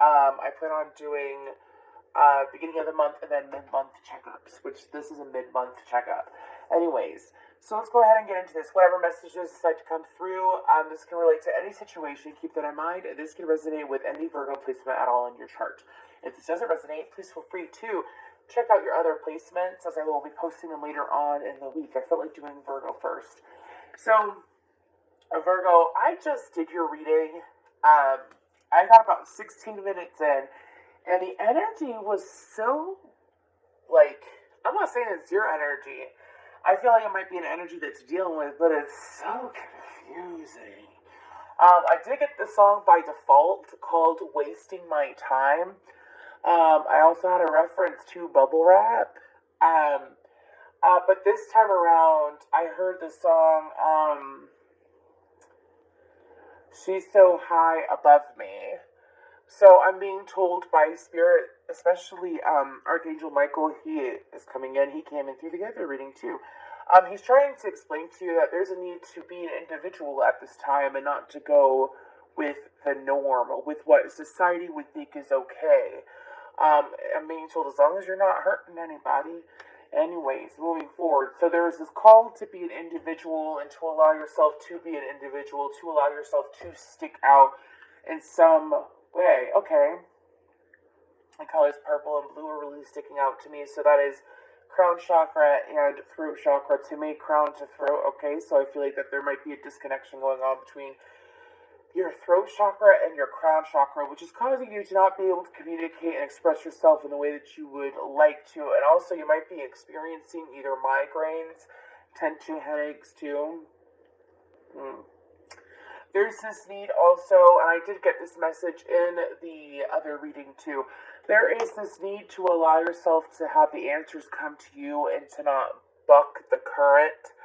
I plan on doing beginning of the month and then mid-month checkups, which this is a mid-month checkup. Anyways, so let's go ahead and get into this. Whatever messages decide to come through, this can relate to any situation. Keep that in mind. This can resonate with any Virgo placement at all in your chart. If this doesn't resonate, please feel free to check out your other placements, as I will be posting them later on in the week. I felt like doing Virgo first. So, Virgo, I just did your reading. I got about 16 minutes in, and the energy was so, like, I'm not saying it's your energy. I feel like it might be an energy that's dealing with, but it's so confusing. I did get the song by default called Wasting My Time. I also had a reference to Bubble Wrap. But this time around, I heard the song, She's So High Above Me. So I'm being told by Spirit, especially Archangel Michael, he is coming in. He came in through the other reading too. He's trying to explain to you that there's a need to be an individual at this time and not to go with the norm, with what society would think is okay. I'm being told as long as you're not hurting anybody. Anyways, moving forward. So there's this call to be an individual and to allow yourself to be an individual, to allow yourself to stick out in some way. Okay. The colors purple and blue are really sticking out to me. So that is crown chakra and throat chakra. To me, crown to throat. Okay, so I feel like that there might be a disconnection going on between your throat chakra and your crown chakra, which is causing you to not be able to communicate and express yourself in the way that you would like to. And also, you might be experiencing either migraines, tension headaches too. There's this need also, and I did get this message in the other reading too. There is this need to allow yourself to have the answers come to you and to not buck the current.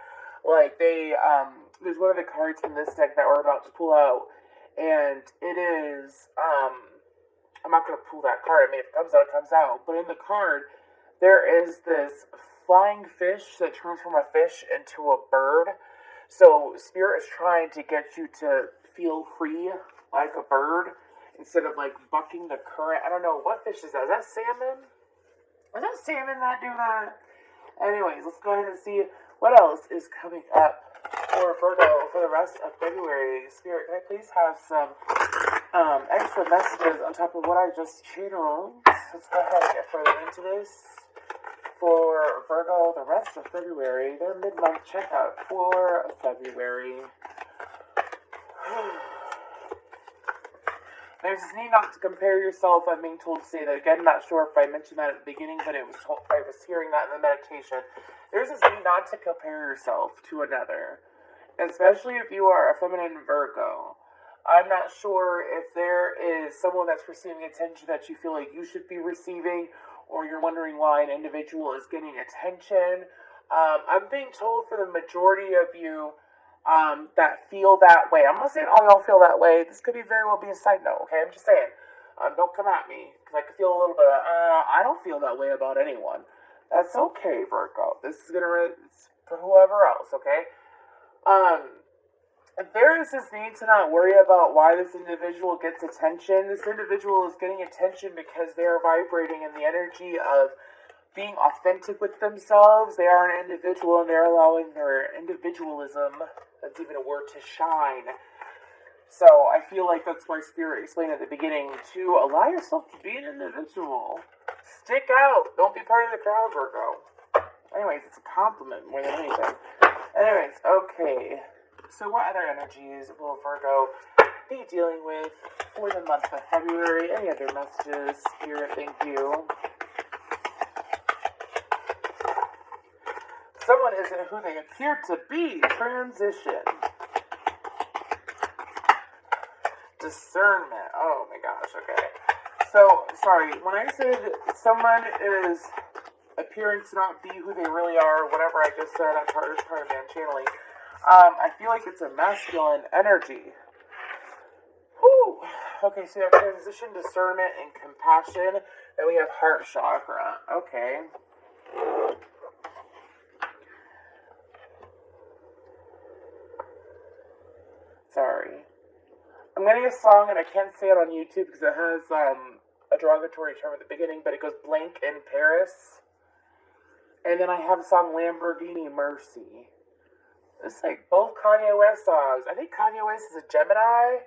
Like there's one of the cards in this deck that we're about to pull out, and it is, I'm not going to pull that card. I mean, if it comes out, it comes out. But in the card, there is this flying fish that turns from a fish into a bird. So Spirit is trying to get you to feel free like a bird instead of like bucking the current. I don't know, what fish is that? Is that salmon? Is that salmon that do that? Anyways, let's go ahead and see what else is coming up for Virgo for the rest of February. Spirit, can I please have some extra messages on top of what I just channeled? Let's go ahead and get further into this. For Virgo, the rest of February, their mid-month checkup for February. There's this need not to compare yourself. I'm being told to say that again. Not sure if I mentioned that at the beginning, but I was hearing that in the meditation. There's this need not to compare yourself to another, especially if you are a feminine Virgo. I'm not sure if there is someone that's receiving attention that you feel like you should be receiving, or you're wondering why an individual is getting attention. I'm being told for the majority of you that feel that way. I'm not saying all y'all feel that way. This could be very well be a side note, okay? I'm just saying. Don't come at me, because I could feel a little bit of, I don't feel that way about anyone. That's okay, Virgo. This is it's for whoever else, okay? There is this need to not worry about why this individual gets attention. This individual is getting attention because they are vibrating in the energy of being authentic with themselves. They are an individual and they're allowing their individualism, that's even a word, to shine. So I feel like that's why Spirit explained at the beginning to allow yourself to be an individual. Stick out. Don't be part of the crowd, Virgo. Anyways, it's a compliment more than anything. Anyways, okay. So what other energies will Virgo be dealing with for the month of February? Any other messages? Spirit, thank you. Someone isn't who they appear to be. Transition. Discernment. Oh my gosh, okay. So, sorry, when I said someone is appearing to not be who they really are, whatever I just said, I'm part of man channeling. I feel like it's a masculine energy. Whew. Okay, so we have transition, discernment, and compassion. Then we have heart chakra. Okay. Sorry. I'm getting a song, and I can't say it on YouTube because it has a derogatory term at the beginning, but it goes blank in Paris. And then I have the song Lamborghini Mercy. It's like both Kanye West songs. I think Kanye West is a Gemini.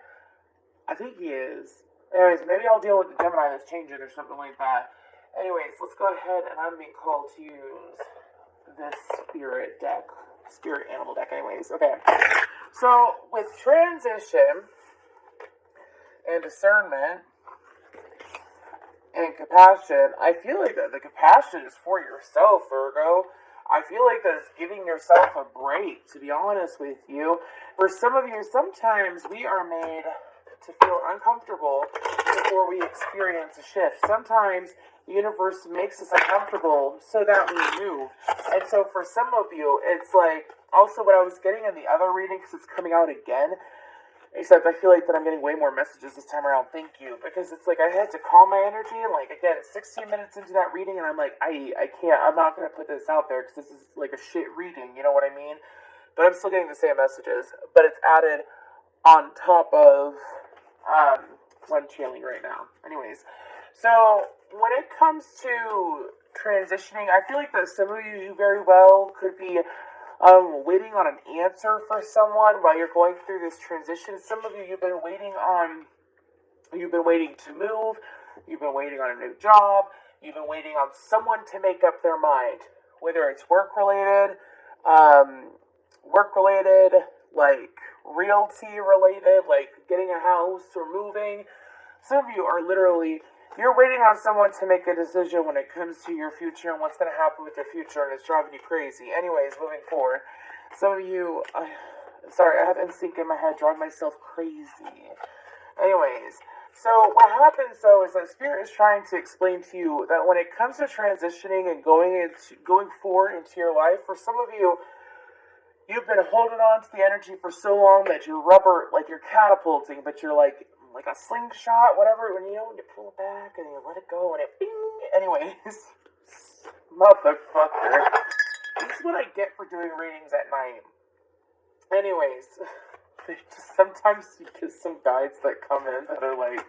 I think he is. Anyways, maybe I'll deal with the Gemini that's changing or something like that. Anyways, let's go ahead, and I'm being called to use this spirit animal deck. Anyways, okay. So with transition and discernment and compassion, I feel like that the compassion is for yourself, Virgo. I feel like that it's giving yourself a break, to be honest with you. For some of you, sometimes we are made to feel uncomfortable before we experience a shift. Sometimes the universe makes us uncomfortable so that we move. And so for some of you, it's like, also what I was getting in the other reading, because it's coming out again, except I feel like that I'm getting way more messages this time around, thank you, because it's like I had to calm my energy, and like, again, 16 minutes into that reading, and I'm like, I can't, I'm not going to put this out there, because this is like a shit reading, you know what I mean? But I'm still getting the same messages, but it's added on top of what I'm channeling right now. Anyways, so when it comes to transitioning, I feel like that some of you very well could be waiting on an answer for someone while you're going through this transition. Some of you, you've been waiting to move, you've been waiting on a new job, you've been waiting on someone to make up their mind, whether it's work related, like realty related, like getting a house or moving. Some of you are literally, you're waiting on someone to make a decision when it comes to your future and what's going to happen with your future, and it's driving you crazy. Anyways, moving forward, some of you, sorry, I have NSYNC in my head, driving myself crazy. Anyways, so what happens though is that Spirit is trying to explain to you that when it comes to transitioning and going forward into your life, for some of you, you've been holding on to the energy for so long that you're rubber, like you're catapulting, but you're like a slingshot, whatever, when you pull it back and you let it go and it bing. Anyways, motherfucker. This is what I get for doing readings at night. Anyways, sometimes you get some guides that come in that are like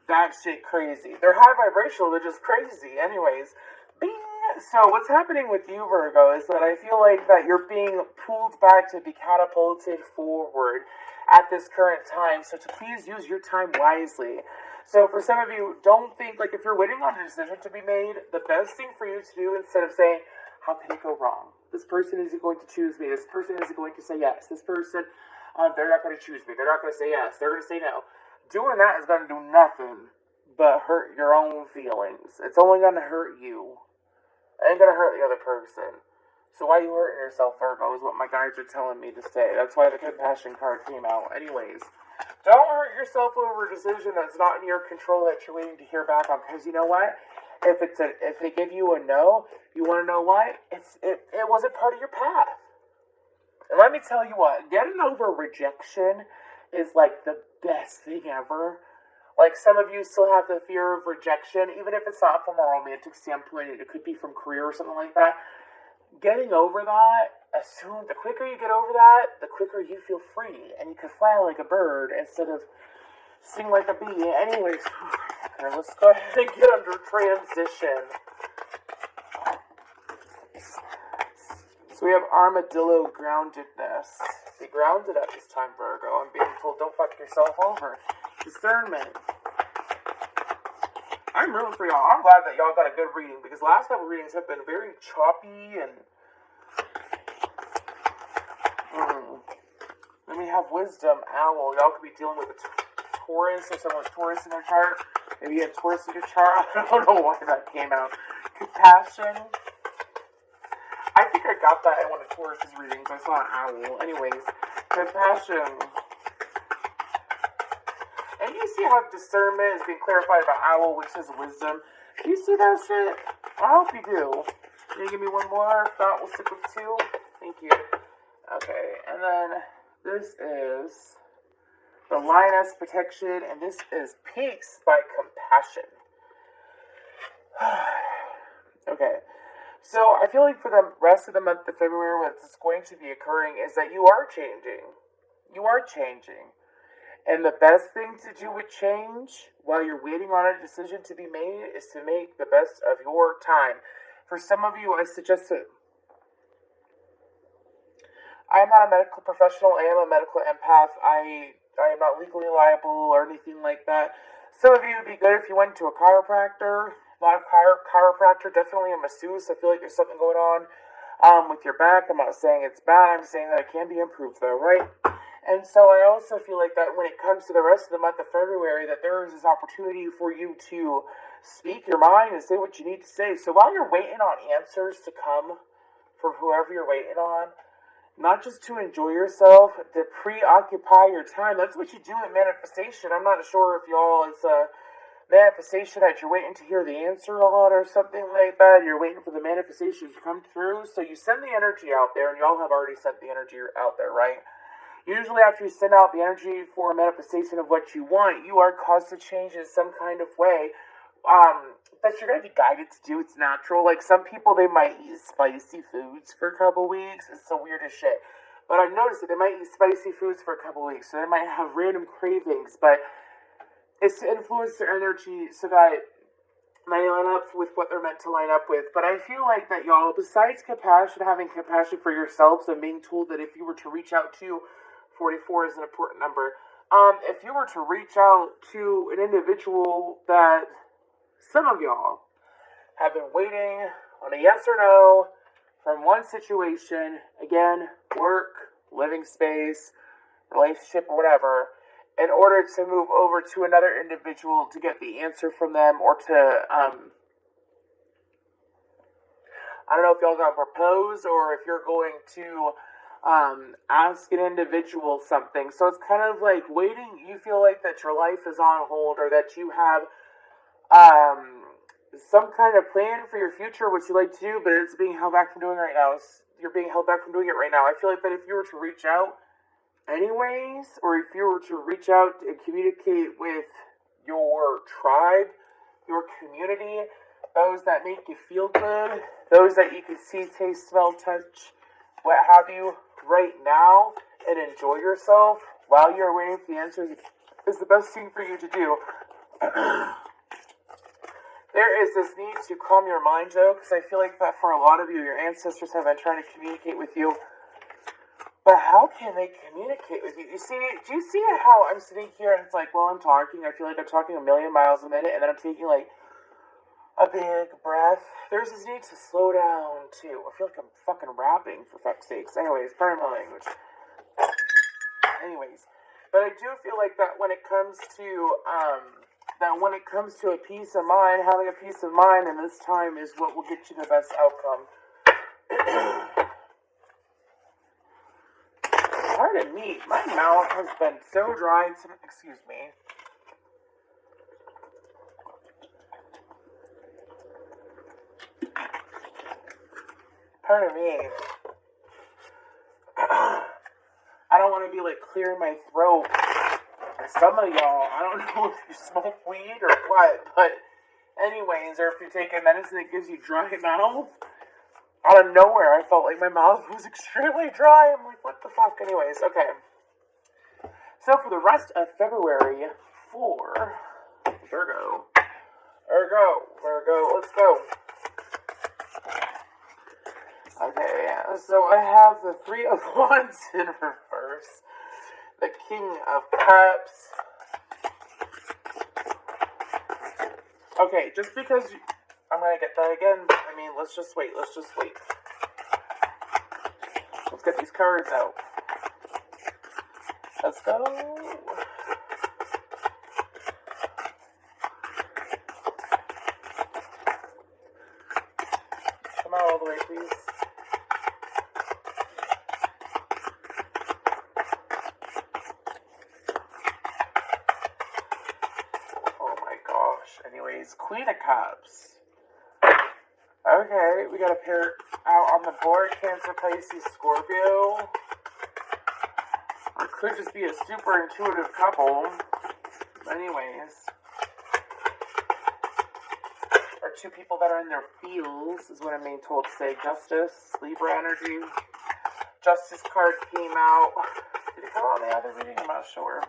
that shit crazy. They're high vibrational, they're just crazy. Anyways, bing. So what's happening with you, Virgo, is that I feel like that you're being pulled back to be catapulted forward at this current time. So to please use your time wisely. So for some of you, don't think, like, if you're waiting on a decision to be made, the best thing for you to do, instead of saying, how can it go wrong? This person isn't going to choose me. This person isn't going to say yes. This person, they're not going to choose me. They're not going to say yes. They're going to say no. Doing that is going to do nothing but hurt your own feelings. It's only going to hurt you. It ain't going to hurt the other person. So why are you hurting yourself, Virgo, is what my guides are telling me to say. That's why the compassion card came out. Anyways, don't hurt yourself over a decision that's not in your control that you're waiting to hear back on. Because you know what? If they give you a no, you want to know why? It wasn't part of your path. And let me tell you what, getting over rejection is like the best thing ever. Like, some of you still have the fear of rejection, even if it's not from a romantic standpoint, it could be from career or something like that. Getting over that, the quicker you get over that, the quicker you feel free, and you can fly like a bird instead of sing like a bee. Anyways, let's go ahead and get under transition. So we have armadillo groundedness. Be grounded at this time, Virgo. I'm being told don't fuck yourself over. Discernment. I'm rooting for y'all. I'm glad that y'all got a good reading, because last couple readings have been very choppy and Then we have wisdom, owl. Y'all could be dealing with a Taurus or someone with Taurus in their chart. Maybe you have Taurus in your chart. I don't know why that came out. Compassion. I think I got that in one of Taurus's readings. I saw an owl. Anyways, compassion. And you see how discernment is being clarified by owl, which is wisdom. Do you see that shit? I hope you do. Can you give me one more? If not, we'll stick with two. Thank you. Okay, and then this is the Lioness Protection, and this is Peace by Compassion. Okay, so I feel like for the rest of the month of February, what's going to be occurring is that you are changing. You are changing. And the best thing to do with change while you're waiting on a decision to be made is to make the best of your time. For some of you, I suggest that I am not a medical professional. I am a medical empath. I am not legally liable or anything like that. Some of you, would be good if you went to a chiropractor. Not a chiropractor, definitely a masseuse. I feel like there's something going on with your back. I'm not saying it's bad. I'm saying that it can be improved, though, right? And so I also feel like that when it comes to the rest of the month of February, that there is this opportunity for you to speak your mind and say what you need to say. So while you're waiting on answers to come for whoever you're waiting on, not just to enjoy yourself, to preoccupy your time. That's what you do in manifestation. I'm not sure if y'all, it's a manifestation that you're waiting to hear the answer on or something like that. You're waiting for the manifestation to come through. So you send the energy out there, and y'all have already sent the energy out there, right? Usually after you send out the energy for a manifestation of what you want, you are caused to change in some kind of way that you're going to be guided to do. It's natural. Like some people, they might eat spicy foods for a couple weeks. It's so weird as shit. But I've noticed that they might eat spicy foods for a couple weeks. So they might have random cravings. But it's to influence their energy so that they line up with what they're meant to line up with. But I feel like that y'all, besides compassion, having compassion for yourselves and being told that if you were to reach out to 44 is an important number. If you were to reach out to an individual that some of y'all have been waiting on a yes or no from one situation, again, work, living space, relationship, or whatever, in order to move over to another individual to get the answer from them or to, I don't know if y'all gonna propose or if you're going to ask an individual something. So it's kind of like waiting. You feel like that your life is on hold or that you have some kind of plan for your future, which you like to do, but it's being held back from doing right now. You're being held back from doing it right now. I feel like that if you were to reach out anyways, or if you were to reach out and communicate with your tribe, your community, those that make you feel good, those that you can see, taste, smell, touch, what have you, right now, and enjoy yourself while you're waiting for the answers is the best thing for you to do. There is this need to calm your mind, though, because I feel like that for a lot of you, your ancestors have been trying to communicate with you. But how can they communicate with you? Do you see how I'm sitting here and it's like, while I'm talking, I feel like I'm talking a million miles a minute, and then I'm taking, like, a big breath. There's this need to slow down, too. I feel like I'm fucking rapping, for fuck's sakes. Anyways, pardon my language. Anyways, but I do feel like that when it comes to a peace of mind, having a peace of mind in this time is what will get you the best outcome. Pardon me, my mouth has been so dry. Excuse me. Pardon me. I don't want to be like clearing my throat. Some of y'all, I don't know if you smoke weed or what, but anyways, or if you're taking medicine that gives you dry mouth, out of nowhere, I felt like my mouth was extremely dry. I'm like, what the fuck? Anyways, okay. So for the rest of February, for Virgo, let's go. Okay, so I have the Three of Wands in reverse, the King of Cups. Okay, just because I'm gonna get that again, I mean, let's just wait. Let's get these cards out. Let's go. Come out all the way, please. Anyways, Queen of Cups. Okay, we got a pair out on the board. Cancer, Pisces, Scorpio. Or it could just be a super intuitive couple. Anyways. Or two people that are in their feels, is what I'm being told to say. Justice, Libra energy. Justice card came out. Did it come out in the other reading? I'm not sure.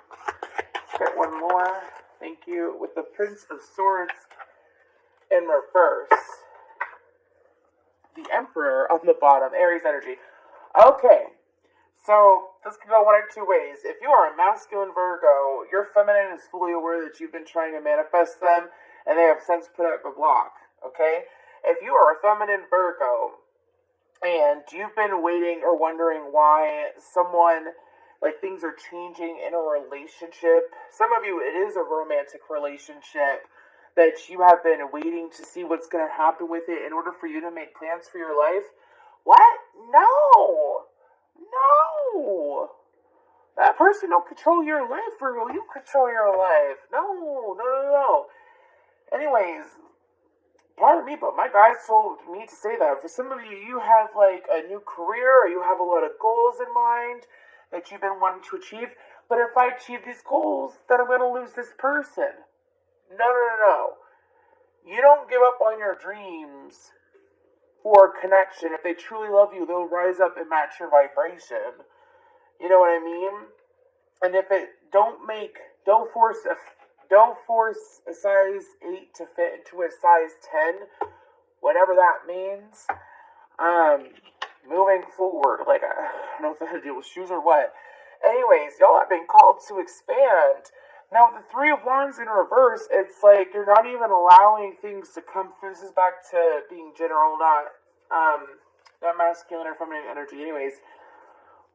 Get one more. Thank you. With the Prince of Swords in reverse. The Emperor on the bottom. Aries energy. Okay. So, this can go one of two ways. If you are a masculine Virgo, your feminine is fully aware that you've been trying to manifest them, and they have since put up a block, okay? If you are a feminine Virgo, and you've been waiting or wondering why someone, like, things are changing in a relationship, some of you, it is a romantic relationship, that you have been waiting to see what's going to happen with it in order for you to make plans for your life. What? No! No! That person don't control your life, Virgo. You control your life. No. Anyways, pardon me, but my guys told me to say that. For some of you, you have like a new career, or you have a lot of goals in mind that you've been wanting to achieve. But if I achieve these goals, then I'm going to lose this person. No. You don't give up on your dreams for connection. If they truly love you, they'll rise up and match your vibration. You know what I mean? And if it don't force a size 8 to fit into a size 10, whatever that means. Moving forward, like, I don't know if that had to do with shoes or what. Anyways, y'all have been called to expand. Now, the Three of Wands in reverse, it's like you're not even allowing things to come through. This is back to being general, not masculine or feminine energy. Anyways,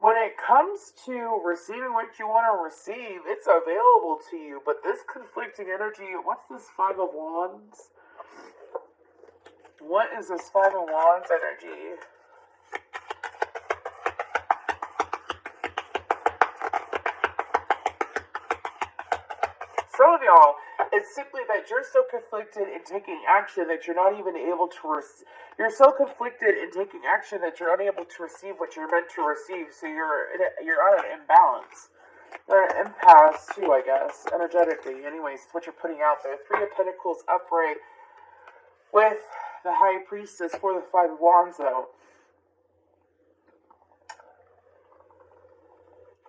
when it comes to receiving what you want to receive, it's available to you. But this conflicting energy, what's this Five of Wands? What is this Five of Wands energy? Some of y'all, it's simply that you're so conflicted in taking action that you're not even able to you're so conflicted in taking action that you're unable to receive what you're meant to receive. So you're on an imbalance. Or an impasse too, I guess, energetically. Anyways, it's what you're putting out there. Three of Pentacles upright with the High Priestess for the Five of Wands, though.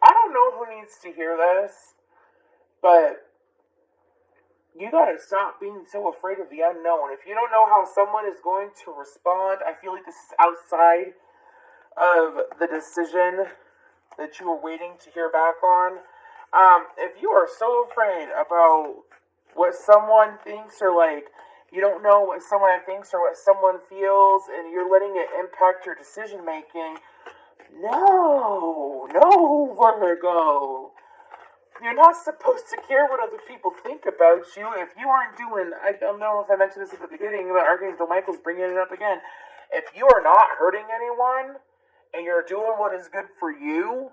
I don't know who needs to hear this, but you gotta stop being so afraid of the unknown. If you don't know how someone is going to respond, I feel like this is outside of the decision that you were waiting to hear back on. If you are so afraid about what someone thinks, or like you don't know what someone thinks or what someone feels, and you're letting it impact your decision making, no, Virgo. You're not supposed to care what other people think about you. If you aren't doing, I don't know if I mentioned this at the beginning, but Archangel Michael's bringing it up again. If you are not hurting anyone, and you're doing what is good for you,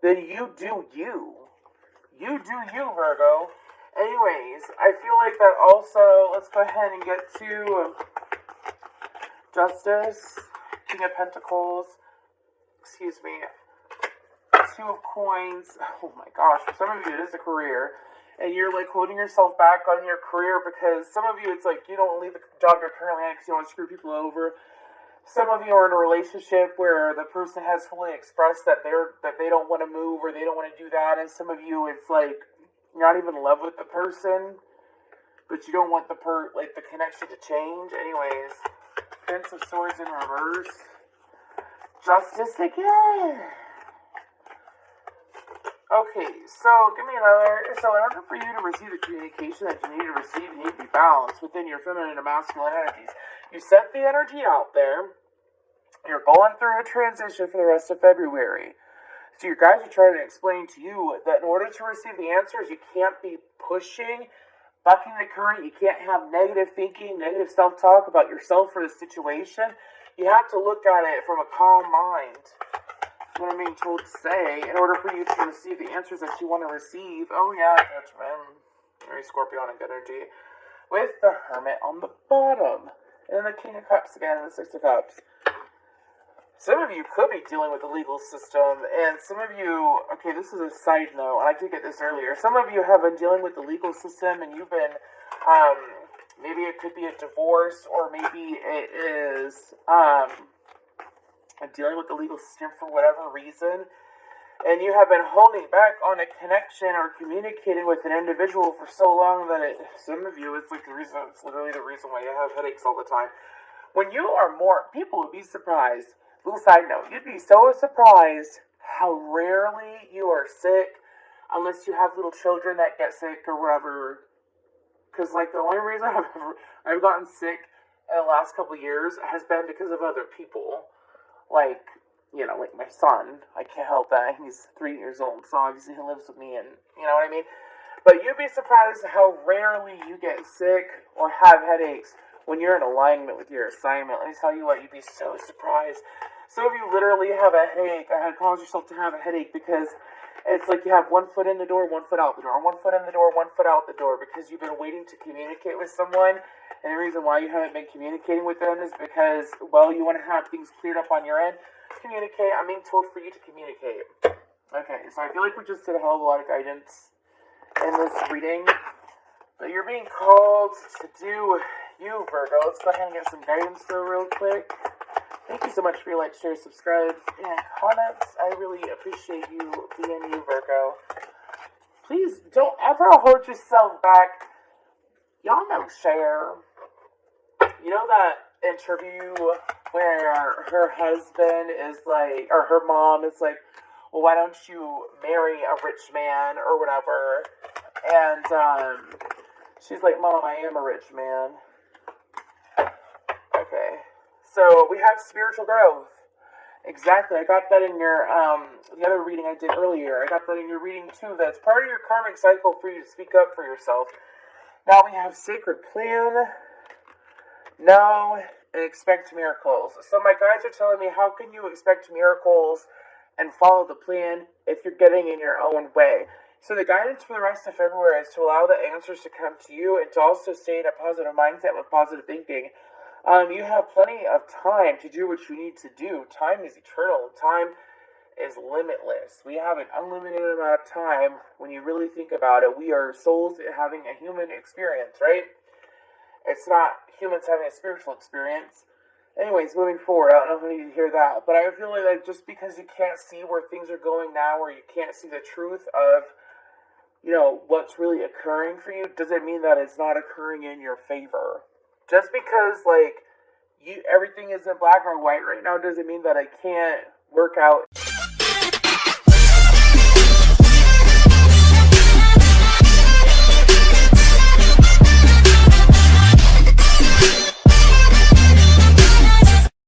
then you do you. You do you, Virgo. Anyways, I feel like that also, let's go ahead and get to Justice, King of Pentacles, excuse me, Two of Coins. Oh my gosh, for some of you it is a career, and you're like holding yourself back on your career because some of you it's like you don't leave the job you're currently in because you don't want to screw people over. Some of you are in a relationship where the person has fully expressed that they don't want to move or they don't want to do that, and some of you it's like you're not even in love with the person, but you don't want the connection to change. Anyways, Prince of Swords in reverse, Justice again. Okay, so give me another. So in order for you to receive the communication that you need to receive, you need to be balanced within your feminine and masculine energies. You set the energy out there. You're going through a transition for the rest of February. So your guys are trying to explain to you that in order to receive the answers, you can't be pushing, bucking the current. You can't have negative thinking, negative self-talk about yourself or the situation. You have to look at it from a calm mind. What I'm being told to say, in order for you to receive the answers that you want to receive. Oh yeah, Judgment. Very Scorpionic energy. With the Hermit on the bottom. And the King of Cups again, and the Six of Cups. Some of you could be dealing with the legal system, and some of you, okay, this is a side note, and I did get this earlier. Some of you have been dealing with the legal system, and you've been, maybe it could be a divorce, or maybe it is, dealing with the legal system for whatever reason. and you have been holding back on a connection or communicating with an individual for so long that some of you, it's literally the reason why you have headaches all the time. When you are people would be surprised. Little side note, you'd be so surprised how rarely you are sick, unless you have little children that get sick or whatever. Because, like, the only reason I've gotten sick in the last couple of years has been because of other people. Like, like my son. I can't help that. He's 3 years old, so obviously he lives with me, and you know what I mean? But you'd be surprised how rarely you get sick or have headaches when you're in alignment with your assignment. Let me tell you what, you'd be so surprised. Some of you literally have a headache, or cause yourself to have a headache because it's like you have 1 foot in the door, 1 foot out the door, 1 foot in the door, 1 foot out the door, because you've been waiting to communicate with someone. And the reason why you haven't been communicating with them is because, well, you want to have things cleared up on your end. Communicate. I'm being told for you to communicate. Okay, so I feel like we just did a hell of a lot of guidance in this reading. But you're being called to do you, Virgo. Let's go ahead and get some guidance though real quick. Thank you so much for your like, share, subscribe, and comments. I really appreciate you being you, Virgo. Please don't ever hold yourself back. Y'all know Cher. You know that interview where her husband is like, or her mom is like, well, why don't you marry a rich man or whatever? And she's like, Mom, I am a rich man. Okay. So we have spiritual growth. Exactly. I got that in your, the other reading I did earlier. I got that in your reading too. That's part of your karmic cycle for you to speak up for yourself. Now we have sacred plan. Know and expect miracles. So my guides are telling me, how can you expect miracles and follow the plan if you're getting in your own way? So the guidance for the rest of February is to allow the answers to come to you and to also stay in a positive mindset with positive thinking. You have plenty of time to do what you need to do. Time is eternal. Time is limitless. We have an unlimited amount of time when you really think about it. We are souls having a human experience, right? It's not humans having a spiritual experience. Anyways, moving forward, I don't know if you need to hear that, but I feel like just because you can't see where things are going now, or you can't see the truth of, what's really occurring for you, doesn't mean that it's not occurring in your favor. Just because, everything is in black or white right now doesn't mean that it can't work out